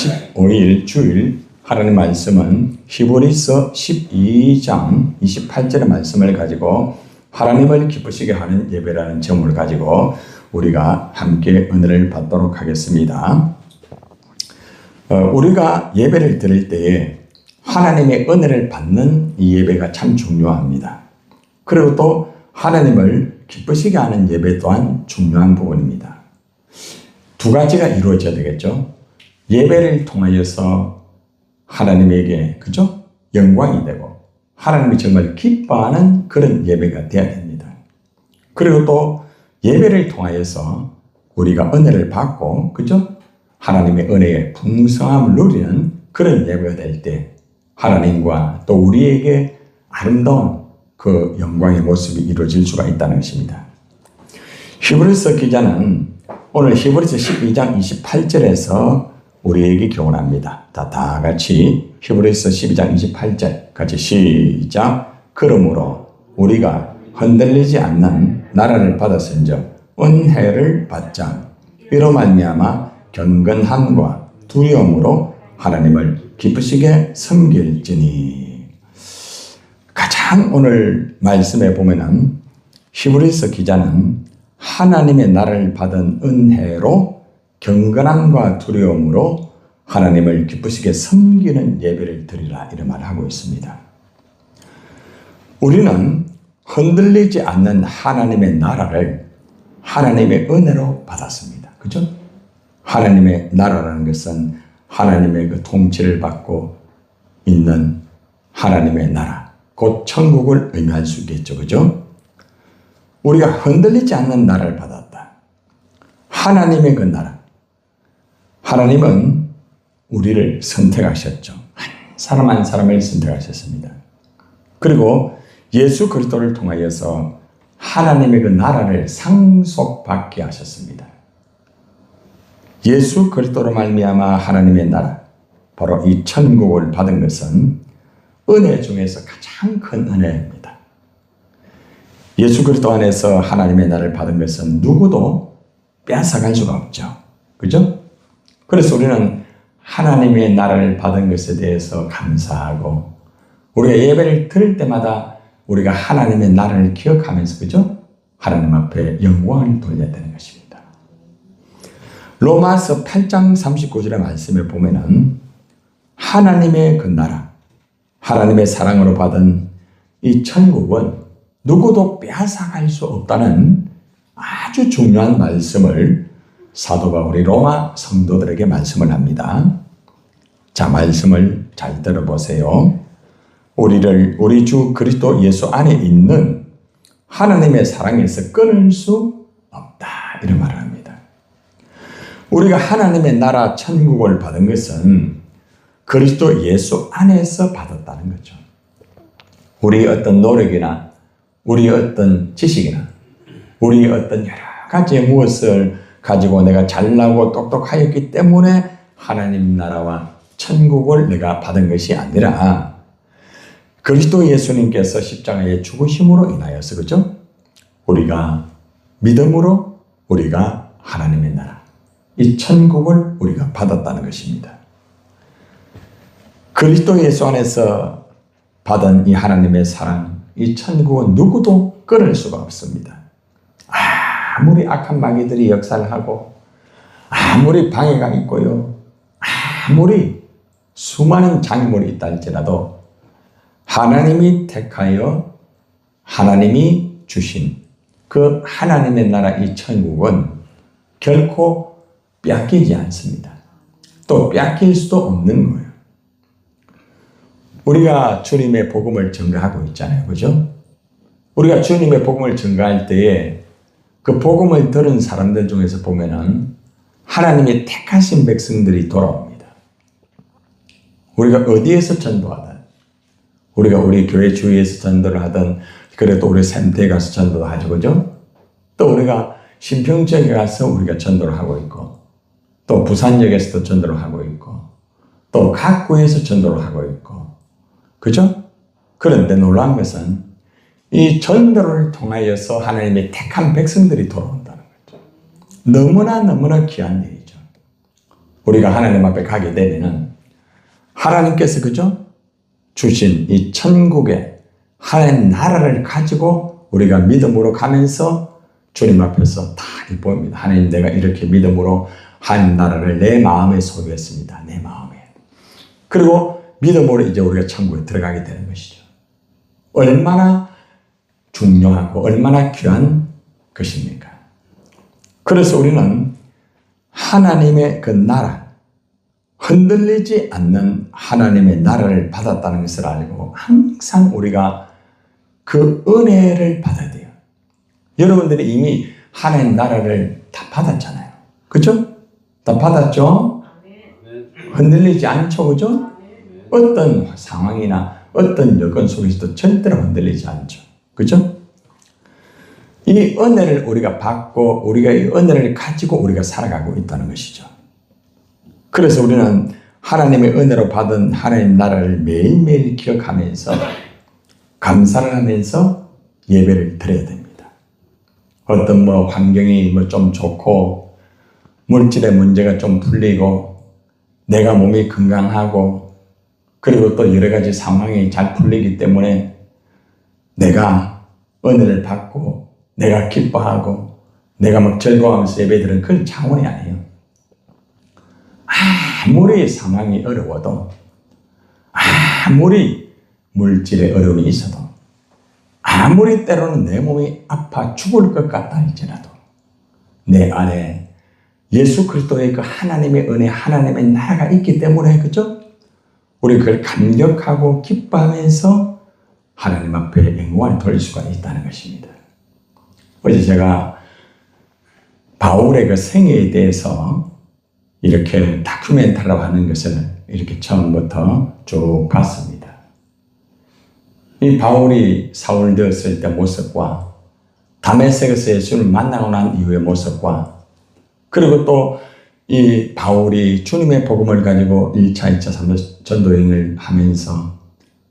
15일 주일 하나님 말씀은 히브리서 12장 28절의 말씀을 가지고 하나님을 기쁘시게 하는 예배라는 제목을 가지고 우리가 함께 은혜를 받도록 하겠습니다. 우리가 예배를 드릴 때에 하나님의 은혜를 받는 이 예배가 참 중요합니다. 그리고 또 하나님을 기쁘시게 하는 예배 또한 중요한 부분입니다. 두 가지가 이루어져야 되겠죠. 예배를 통하여서 하나님에게 그죠? 영광이 되고 하나님이 정말 기뻐하는 그런 예배가 되어야 됩니다. 그리고 또 예배를 통하여서 우리가 은혜를 받고 그죠? 하나님의 은혜의 풍성함을 누리는 그런 예배가 될 때 하나님과 또 우리에게 아름다운 그 영광의 모습이 이루어질 수가 있다는 것입니다. 히브리서 기자는 오늘 히브리서 12장 28절에서 우리에게 교훈합니다. 다 같이 히브리서 12장 28절 같이 시작. 그러므로 우리가 흔들리지 않는 나라를 받았은즉 은혜를 받자. 이로 말미암아 경건함과 두려움으로 하나님을 기쁘시게 섬길지니. 가장 오늘 말씀에 보면은 히브리서 기자는 하나님의 나라를 받은 은혜로 경건함과 두려움으로 하나님을 기쁘시게 섬기는 예배를 드리라 이런 말을 하고 있습니다. 우리는 흔들리지 않는 하나님의 나라를 하나님의 은혜로 받았습니다. 그죠? 하나님의 나라라는 것은 하나님의 그 통치를 받고 있는 하나님의 나라, 곧 천국을 의미할 수 있겠죠. 그죠? 우리가 흔들리지 않는 나라를 받았다. 하나님의 그 나라. 하나님은 우리를 선택하셨죠. 한 사람 한 사람을 선택하셨습니다. 그리고 예수 그리스도를 통하여서 하나님의 그 나라를 상속받게 하셨습니다. 예수 그리스도로 말미암아 하나님의 나라, 바로 이 천국을 받은 것은 은혜 중에서 가장 큰 은혜입니다. 예수 그리스도 안에서 하나님의 나라를 받은 것은 누구도 빼앗아갈 수가 없죠. 그죠? 그래서 우리는 하나님의 나라를 받은 것에 대해서 감사하고 우리가 예배를 드릴 때마다 우리가 하나님의 나라를 기억하면서 그죠? 하나님 앞에 영광을 돌려야 되는 것입니다. 로마서 8장 39절의 말씀에 보면은 하나님의 그 나라, 하나님의 사랑으로 받은 이 천국은 누구도 빼앗아갈 수 없다는 아주 중요한 말씀을 사도 바울이 로마 성도들에게 말씀을 합니다. 자, 말씀을 잘 들어보세요. 우리 주 그리스도 예수 안에 있는 하나님의 사랑에서 끊을 수 없다. 이런 말을 합니다. 우리가 하나님의 나라 천국을 받은 것은 그리스도 예수 안에서 받았다는 거죠. 우리의 어떤 노력이나 우리의 어떤 지식이나 우리의 어떤 여러 가지의 무엇을 가지고 내가 잘나고 똑똑하였기 때문에 하나님 나라와 천국을 내가 받은 것이 아니라 그리스도 예수님께서 십자가에 죽으심으로 인하여서 그죠? 우리가 믿음으로 우리가 하나님의 나라, 이 천국을 우리가 받았다는 것입니다. 그리스도 예수 안에서 받은 이 하나님의 사랑, 이 천국은 누구도 끊을 수가 없습니다. 아무리 악한 마귀들이 역사를 하고 아무리 방해가 있고요. 아무리 수많은 장애물이 있다 할지라도 하나님이 택하여 하나님이 주신 그 하나님의 나라 이 천국은 결코 빼앗기지 않습니다. 또 빼앗길 수도 없는 거예요. 우리가 주님의 복음을 전가하고 있잖아요. 그죠? 우리가 주님의 복음을 전가할 때에 그 복음을 들은 사람들 중에서 보면은 하나님의 택하신 백성들이 돌아옵니다. 우리가 어디에서 전도하든, 우리가 우리 교회 주위에서 전도를 하든, 그래도 우리 샘터에 가서 전도도 하죠. 그죠? 또 우리가 신평지역에 가서 우리가 전도를 하고 있고, 또 부산역에서도 전도를 하고 있고, 또 각 구에서 전도를 하고 있고, 그죠? 그런데 놀라운 것은 이 전도를 통하여서 하나님의 택한 백성들이 돌아온다는 거죠. 너무나 귀한 일이죠. 우리가 하나님 앞에 가게 되면은 하나님께서 그죠? 주신 이 천국의 하나님 나라를 가지고 우리가 믿음으로 가면서 주님 앞에서 다 보입니다. 하나님, 내가 이렇게 믿음으로 한 나라를 내 마음에 소유했습니다. 내 마음에. 그리고 믿음으로 이제 우리가 천국에 들어가게 되는 것이죠. 얼마나 중요하고 얼마나 귀한 것입니까? 그래서 우리는 하나님의 그 나라, 흔들리지 않는 하나님의 나라를 받았다는 것을 알고 항상 우리가 그 은혜를 받아야 돼요. 여러분들이 이미 하나님 나라를 다 받았잖아요. 그죠? 다 받았죠? 흔들리지 않죠? 그죠? 어떤 상황이나 어떤 여건 속에서도 절대로 흔들리지 않죠. 그죠? 이 은혜를 우리가 받고 우리가 이 은혜를 가지고 우리가 살아가고 있다는 것이죠. 그래서 우리는 하나님의 은혜로 받은 하나님 나라를 매일매일 기억하면서 감사를 하면서 예배를 드려야 됩니다. 어떤 환경이 좀 좋고 물질의 문제가 좀 풀리고 내가 몸이 건강하고 그리고 또 여러 가지 상황이 잘 풀리기 때문에 내가 은혜를 받고 내가 기뻐하고 내가 즐거워하면서 예배드리는 그런 차원이 아니에요. 아무리 상황이 어려워도 아무리 물질의 어려움이 있어도 아무리 때로는 내 몸이 아파 죽을 것 같다 할지라도 내 안에 예수 그리스도의 그 하나님의 은혜, 하나님의 나라가 있기 때문에 그죠? 우리 그걸 감격하고 기뻐하면서 하나님 앞에 영광을 돌릴 수가 있다는 것입니다. 어제 제가 바울의 그 생애에 대해서 이렇게 다큐멘터리로 하는 것을 이렇게 처음부터 쭉 봤습니다. 이 바울이 사울 되었을 때 모습과 다메섹에서 예수를 만나고 난 이후의 모습과 그리고 또 이 바울이 주님의 복음을 가지고 1차, 2차, 3차 전도여행을 하면서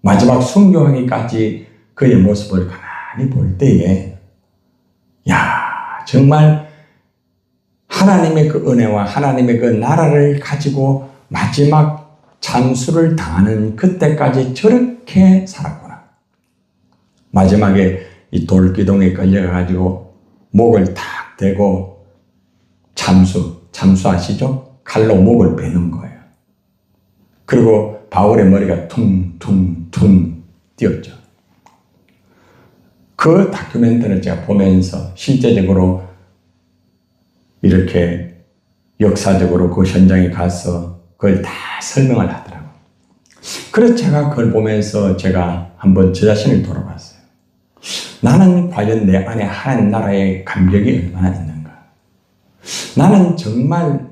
마지막 순교하기까지 그의 모습을 가만히 볼 때에 정말 하나님의 그 은혜와 하나님의 그 나라를 가지고 마지막 장수를 당하는 그때까지 저렇게 살았구나. 마지막에 이 돌기둥에 걸려가지고 목을 탁 대고 잠수 아시죠? 칼로 목을 베는 거예요. 그리고 바울의 머리가 퉁퉁퉁 뛰었죠. 그 다큐멘터리를 제가 보면서 실제적으로 이렇게 역사적으로 그 현장에 가서 그걸 다 설명을 하더라고요. 그래서 제가 그걸 보면서 제가 한번 제 자신을 돌아봤어요. 나는 과연 내 안에 하나님 나라의 감격이 얼마나 있는가? 나는 정말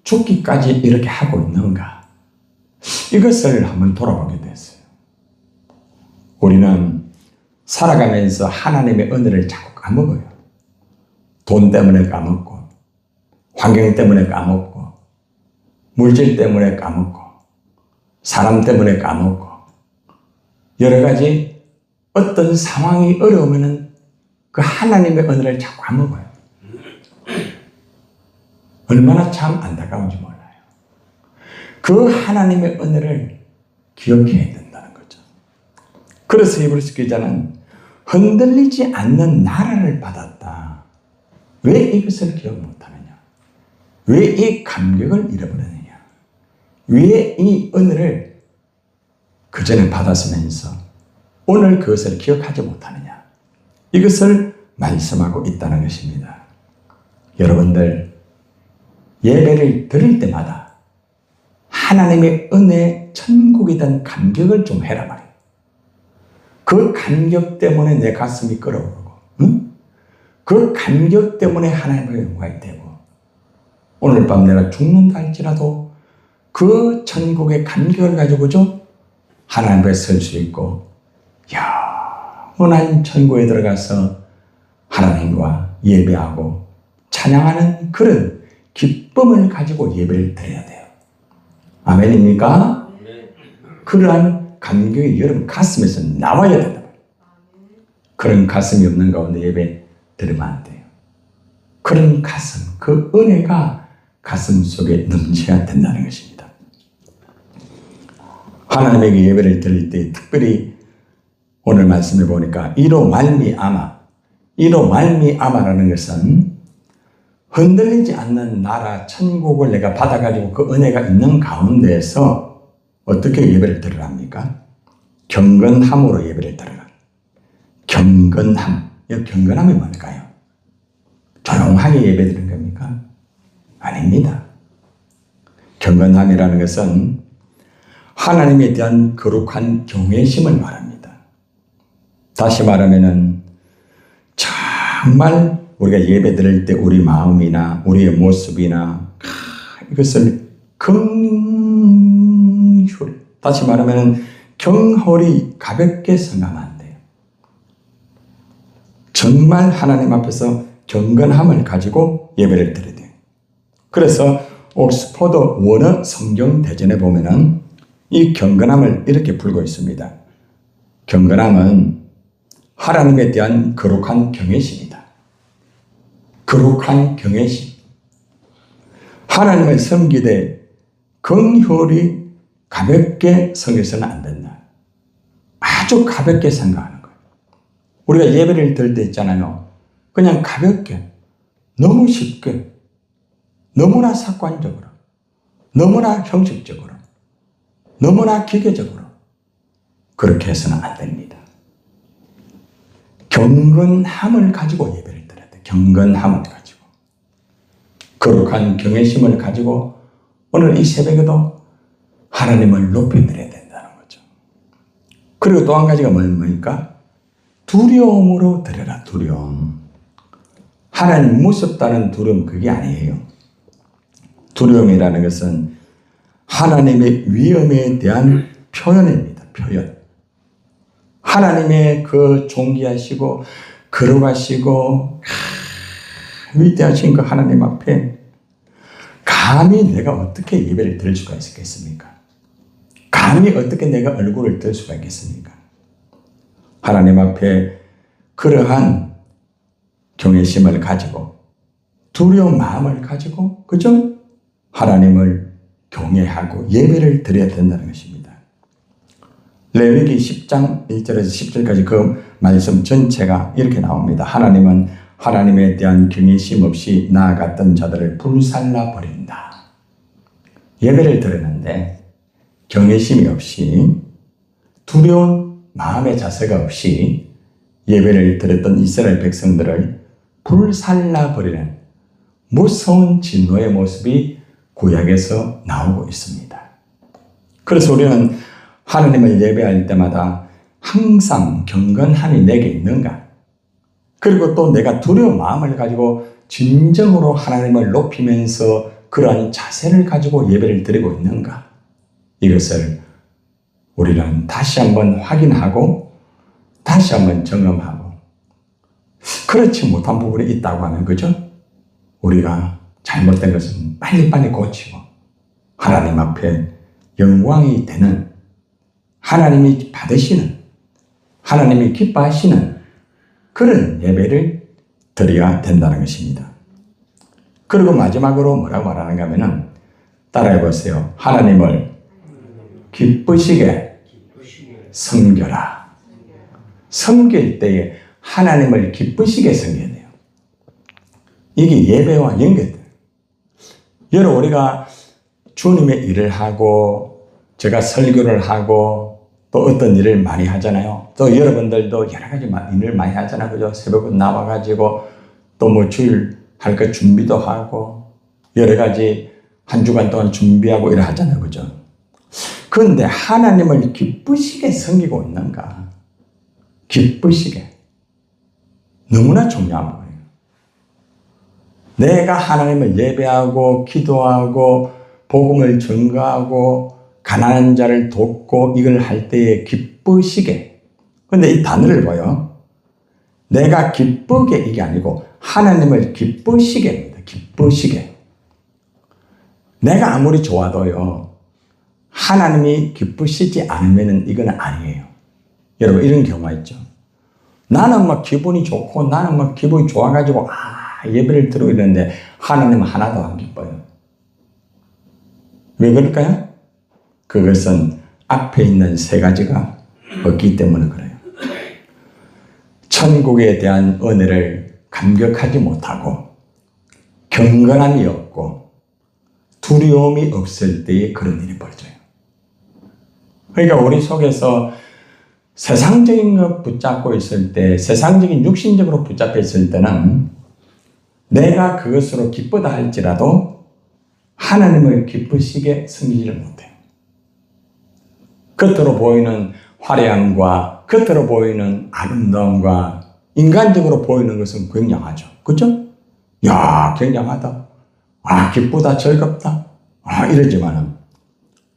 죽기까지 이렇게 하고 있는가? 이것을 한번 돌아보게 됐어요. 우리는 살아가면서 하나님의 은혜를 자꾸 까먹어요. 돈 때문에 까먹고 환경 때문에 까먹고 물질 때문에 까먹고 사람 때문에 까먹고 여러 가지 어떤 상황이 어려우면은 그 하나님의 은혜를 자꾸 까먹어요. 얼마나 참 안타까운지 몰라요. 그 하나님의 은혜를 기억해야 된다는 거죠. 그래서 히브리서 기자는 흔들리지 않는 나라를 받았다. 왜 이것을 기억 못하느냐? 왜 이 감격을 잃어버리느냐? 왜 이 은혜를 그전에 받았으면서 오늘 그것을 기억하지 못하느냐? 이것을 말씀하고 있다는 것입니다. 여러분들 예배를 드릴 때마다 하나님의 은혜 천국이든 감격을 좀 해라 말이에요. 그 감격 때문에 내 가슴이 끓어오르고 그 감격 때문에 하나님의 영광이 되고 오늘 밤 내가 죽는다 할지라도 그 천국의 감격을 가지고죠 하나님 앞에 설 수 있고 영원한 천국에 들어가서 하나님과 예배하고 찬양하는 그런 기쁨을 가지고 예배를 드려야 돼요. 아멘입니까? 그러한 감격이 여러분 가슴에서 나와야 된다. 그런 가슴이 없는 가운데 예배 드리면 안 돼요. 그런 가슴, 그 은혜가 가슴 속에 넘쳐야 된다는 것입니다. 하나님에게 예배를 드릴 때 특별히 오늘 말씀해 보니까 이로 말미암아라는 것은 흔들리지 않는 나라 천국을 내가 받아가지고 그 은혜가 있는 가운데에서 어떻게 예배를 드리랍니까? 경건함으로 예배를 드리라. 경건함. 이 경건함이 뭘까요? 조용하게 예배 드리는 겁니까? 아닙니다. 경건함이라는 것은 하나님에 대한 거룩한 경외심을 말합니다. 다시 말하면은 정말 우리가 예배 드릴 때 우리 마음이나 우리의 모습이나 이것을 다시 말하면 경홀히 가볍게 생각하면 안 돼요. 정말 하나님 앞에서 경건함을 가지고 예배를 드려야 돼요. 그래서 옥스퍼드 원어 성경 대전에 보면은 이 경건함을 이렇게 풀고 있습니다. 경건함은 하나님에 대한 거룩한 경외심이다. 거룩한 경외심. 하나님을 섬기되 긍휼히 가볍게 섬겨서는 안 된다. 아주 가볍게 생각하는 거예요. 우리가 예배를 드릴 때 있잖아요. 그냥 가볍게, 너무 쉽게, 너무나 습관적으로, 너무나 형식적으로, 너무나 기계적으로 그렇게 해서는 안 됩니다. 경건함을 가지고 예배를 드려야 돼요. 경건함을 가지고. 거룩한 경외심을 가지고 오늘 이 새벽에도 하나님을 높이 드려야 된다는 거죠. 그리고 또 한 가지가 뭡니까? 두려움으로 드려라. 두려움. 하나님 무섭다는 두려움 그게 아니에요. 두려움이라는 것은 하나님의 위엄에 대한 표현입니다. 표현. 하나님의 그 존귀하시고 거룩하시고 위대하신 그 하나님 앞에 감히 내가 어떻게 예배를 드릴 수가 있겠습니까? 감히 어떻게 내가 얼굴을 들 수가 있겠습니까? 하나님 앞에 그러한 경외심을 가지고 두려운 마음을 가지고 그저 하나님을 경외하고 예배를 드려야 된다는 것입니다. 레위기 10장 1절에서 10절까지 그 말씀 전체가 이렇게 나옵니다. 하나님은 하나님에 대한 경외심 없이 나아갔던 자들을 불살라 버린다. 예배를 드리는데 경외심이 없이 두려운 마음의 자세가 없이 예배를 드렸던 이스라엘 백성들을 불살라 버리는 무서운 진노의 모습이 구약에서 나오고 있습니다. 그래서 우리는 하나님을 예배할 때마다 항상 경건함이 내게 있는가? 그리고 또 내가 두려운 마음을 가지고 진정으로 하나님을 높이면서 그러한 자세를 가지고 예배를 드리고 있는가? 이것을 우리는 다시 한번 확인하고 다시 한번 점검하고 그렇지 못한 부분이 있다고 하면 그죠? 우리가 잘못된 것은 빨리빨리 고치고 하나님 앞에 영광이 되는 하나님이 받으시는 하나님이 기뻐하시는 그런 예배를 드려야 된다는 것입니다. 그리고 마지막으로 뭐라고 말하는가 하면은 따라해 보세요. 하나님을 기쁘시게 섬겨라. 섬길 때에 하나님을 기쁘시게 섬겨야 돼요. 이게 예배와 연결돼요. 여러분 우리가 주님의 일을 하고 제가 설교를 하고 또 어떤 일을 많이 하잖아요. 또 여러분들도 여러 가지 일을 많이 하잖아요. 그죠? 새벽에 나와가지고 또 뭐 주일 할 것 준비도 하고 여러 가지 한 주간 동안 준비하고 이래 하잖아요. 그죠? 그런데 하나님을 기쁘시게 섬기고 있는가? 기쁘시게. 너무나 중요한 거예요. 내가 하나님을 예배하고 기도하고 복음을 전가하고 가난한 자를 돕고 이걸 할 때에 기쁘시게. 그런데 이 단어를 봐요. 내가 기쁘게 이게 아니고 하나님을 기쁘시게입니다. 기쁘시게. 내가 아무리 좋아도요. 하나님이 기쁘시지 않으면 이건 아니에요. 여러분 이런 경우가 있죠. 나는 막 기분이 좋고 나는 막 기분이 좋아가지고 예배를 드리고 있는데 하나님은 하나도 안 기뻐요. 왜 그럴까요? 그것은 앞에 있는 세 가지가 없기 때문에 그래요. 천국에 대한 은혜를 감격하지 못하고 경건함이 없고 두려움이 없을 때에 그런 일이 벌어져요. 그러니까 우리 속에서 세상적인 것 붙잡고 있을 때, 세상적인 육신적으로 붙잡혀 있을 때는 내가 그것으로 기쁘다 할지라도 하나님을 기쁘시게 섬기지를 못해요. 겉으로 보이는 화려함과 겉으로 보이는 아름다움과 인간적으로 보이는 것은 굉장하죠. 그렇죠? 야, 굉장하다. 아, 기쁘다, 즐겁다. 아, 이러지만은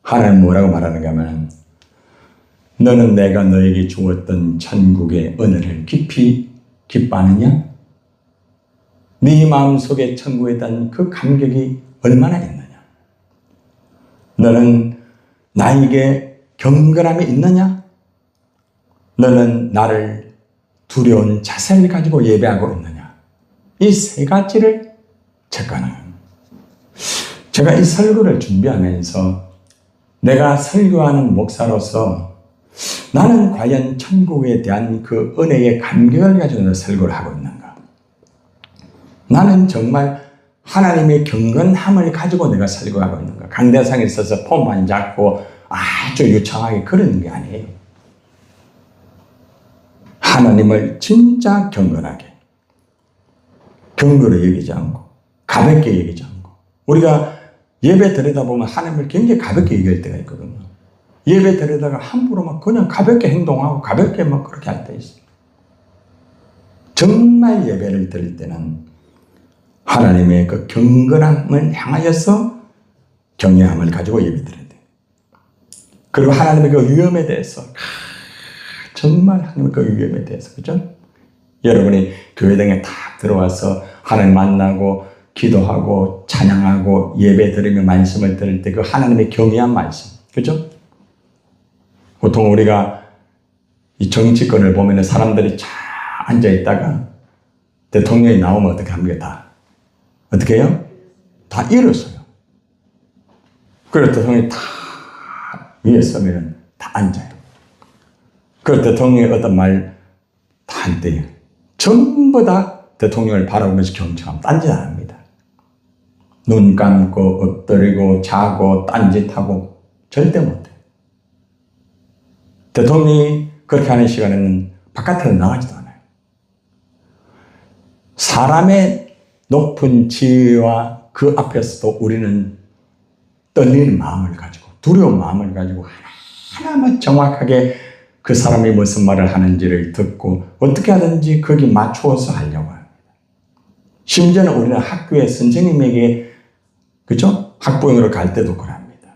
하나님 뭐라고 말하는가 하면 너는 내가 너에게 주었던 천국의 은혜를 깊이 기뻐하느냐? 네 마음속에 천국에 대한 그 감격이 얼마나 있느냐? 너는 나에게 경건함이 있느냐? 너는 나를 두려운 자세를 가지고 예배하고 있느냐? 이 세 가지를 체크하는 겁니다. 제가 이 설교를 준비하면서 내가 설교하는 목사로서 나는 과연 천국에 대한 그 은혜의 감격을 가지고 설교를 하고 있는가? 나는 정말 하나님의 경건함을 가지고 내가 설교하고 있는가? 강대상에 있어서 폼만 잡고 아주 유창하게 그러는 게 아니에요. 하나님을 진짜 경건하게, 경건을 여기지 않고, 가볍게 여기지 않고, 우리가 예배 드리다보면 하나님을 굉장히 가볍게 얘기할 때가 있거든요. 예배 드리다가 함부로 막 그냥 가볍게 행동하고 가볍게 막 그렇게 할 때 있어요. 정말 예배를 드릴 때는 하나님의 그 경건함을 향하여서 경외함을 가지고 예배 드려야 돼요. 그리고 하나님의 그 위엄에 대해서 정말 하나님의 그 위엄에 대해서 그죠? 여러분이 교회당에 딱 들어와서 하나님 만나고 기도하고 찬양하고 예배 드리며 말씀을 들을 때 그 하나님의 경외한 말씀 그죠? 보통 우리가 이 정치권을 보면 사람들이 쫙 앉아있다가 대통령이 나오면 어떻게 합니까? 다. 어떻게 해요? 다 일어서요. 그래서 대통령이 다 위에 서면 다 앉아요. 그래서 대통령이 어떤 말 다 한대요. 전부 다 대통령을 바라보면서 경청하면 딴짓 안 합니다. 눈 감고 엎드리고 자고 딴짓하고 절대 못해요. 대통령이 그렇게 하는 시간에는 바깥으로 나가지도 않아요. 사람의 높은 지위와 그 앞에서도 우리는 떨리는 마음을 가지고 두려운 마음을 가지고 하나만 정확하게 그 사람이 무슨 말을 하는지를 듣고 어떻게 하든지 거기 맞추어서 하려고 합니다. 심지어는 우리는 학교에 선생님에게 그죠? 학부형으로 갈 때도 그럽니다.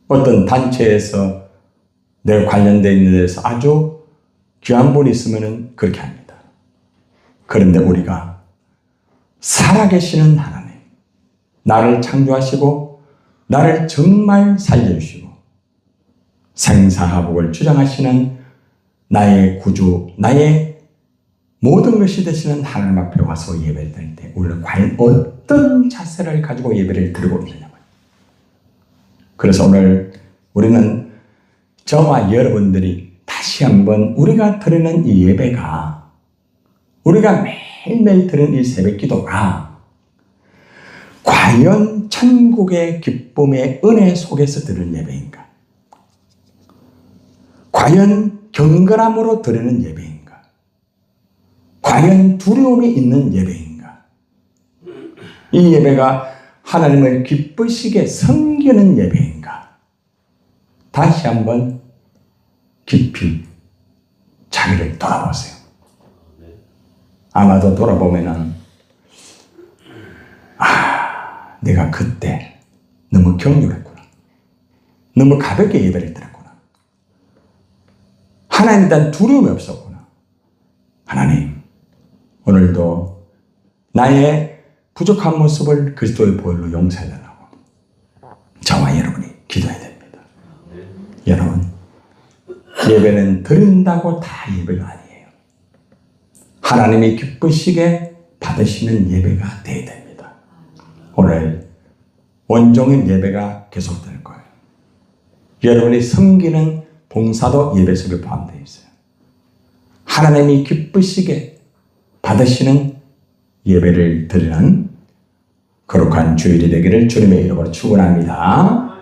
어떤 단체에서 내가 관련되어 있는 데서 아주 귀한 분이 있으면 그렇게 합니다. 그런데 우리가 살아계시는 하나님, 나를 창조하시고 나를 정말 살려주시고 생사화복을 주장하시는 나의 구주, 나의 모든 것이 되시는 하나님 앞에 와서 예배를 드릴 때 우리는 과연 어떤 자세를 가지고 예배를 드리고 있느냐. 그래서 오늘 우리는 저와 여러분들이 다시 한번 우리가 드리는 이 예배가 우리가 매일매일 드리는 이 새벽 기도가 과연 천국의 기쁨의 은혜 속에서 드리는 예배인가? 과연 경건함으로 드리는 예배인가? 과연 두려움이 있는 예배인가? 이 예배가 하나님을 기쁘시게 섬기는 예배인가? 다시 한번 깊이 자기를 돌아보세요. 아마도 돌아보면은 내가 그때 너무 격렬했구나. 너무 가볍게 예배를 드렸구나. 하나님에 대한 두려움이 없었구나. 하나님, 오늘도 나의 부족한 모습을 그리스도의 보혈로 용서해달라고 저와 여러분이 기도해야 됩니다. 여러분, 예배는 드린다고 다 예배가 아니에요. 하나님이 기쁘시게 받으시는 예배가 되어야 됩니다. 오늘 온종일 예배가 계속될 거예요. 여러분이 섬기는 봉사도 예배 속에 포함되어 있어요. 하나님이 기쁘시게 받으시는 예배를 드리는 거룩한 주일이 되기를 주님의 이름으로 축원합니다.